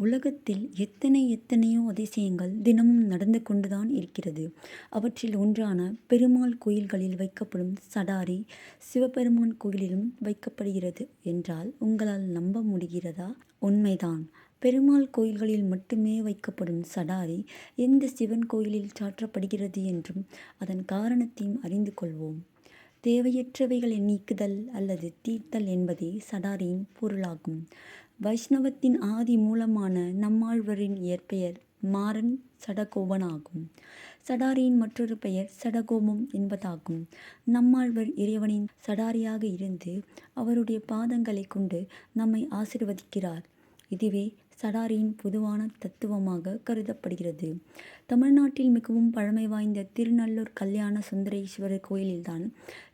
உலகத்தில் எத்தனையோ அதிசயங்கள் தினமும் நடந்து கொண்டுதான் இருக்கிறது. அவற்றில் ஒன்றான பெருமாள் கோயில்களில் வைக்கப்படும் சடாரி சிவபெருமான் கோயிலிலும் வைக்கப்படுகிறது என்றால் உங்களால் நம்ப முடிகிறதா? உண்மைதான். பெருமாள் கோயில்களில் மட்டுமே வைக்கப்படும் சடாரி எந்த சிவன் கோயிலில் சாற்றப்படுகிறது என்றும் அதன் காரணத்தையும் அறிந்து கொள்வோம். தேவையற்றவைகளை நீக்குதல் அல்லது தீர்த்தல் என்பதே சடாரியின் பொருளாகும். வைஷ்ணவத்தின் ஆதி மூலமான நம்மாழ்வாரின் இயற்பெயர் மாறன் சடகோபனாகும். சடாரியின் மற்றொரு பெயர் சடகோபம் என்பதாகும். நம்மாழ்வார் இறைவனின் சடாரியாக இருந்து அவருடைய பாதங்களை கொண்டு நம்மை ஆசீர்வதிக்கிறார். இதுவே சடாரியின் பொதுவான தத்துவமாக கருதப்படுகிறது. தமிழ்நாட்டில் மிகவும் பழமை வாய்ந்த திருநள்ளூர் கல்யாண சுந்தரேஸ்வரர் கோயிலில்தான்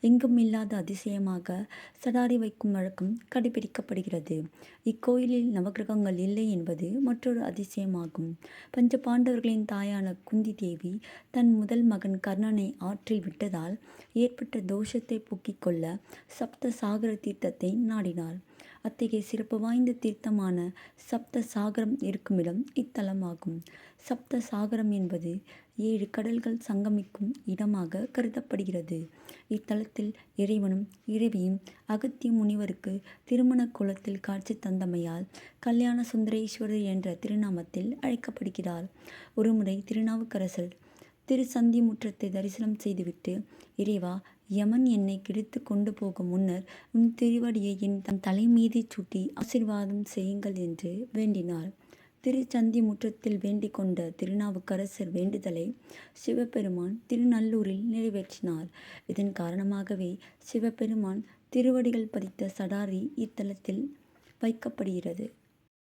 எங்கும் இல்லாத அதிசயமாக சடாரி வைக்கும் வழக்கம் கடைபிடிக்கப்படுகிறது. இக்கோயிலில் நவகிரகங்கள் இல்லை என்பது மற்றொரு அதிசயமாகும். பஞ்ச பாண்டவர்களின் தாயான குந்தி தேவி தன் முதல் மகன் கர்ணனை ஆற்றில் விட்டதால் ஏற்பட்ட தோஷத்தை போக்கிக் கொள்ள சப்த சாகர தீர்த்தத்தை நாடினார். அத்தகைய சிறப்பு வாய்ந்த தீர்த்தமான சப்த சாகரம் இருக்குமிடம் இத்தலமாகும். சப்த சாகரம் என்பது 7 கடல்கள் சங்கமிக்கும் இடமாக கருதப்படுகிறது. இத்தலத்தில் இறைவனும் இறைவியும் அகத்திய முனிவருக்கு திருமண கோலத்தில் காட்சி தந்தமையால் கல்யாண சுந்தரேஸ்வரர் என்ற திருநாமத்தில் அழைக்கப்படுகிறார். ஒருமுறை திருநாவுக்கரசர் திருச்சந்தி முற்றத்தை தரிசனம் செய்துவிட்டு, இறைவா, யமன் என்னை கிழித்து கொண்டு போகும் முன்னர் உன் திருவடியை என் தலை மீது சூட்டி ஆசீர்வாதம் செய்யுங்கள் என்று வேண்டினார். திருச்சந்தி முற்றத்தில் வேண்டிக் கொண்ட திருநாவுக்கரசர் வேண்டுதலை சிவபெருமான் திருநள்ளூரில் நிறைவேற்றினார். இதன் காரணமாகவே சிவபெருமான் திருவடிகள் பதித்த சடாரி இத்தலத்தில் வைக்கப்படுகிறது.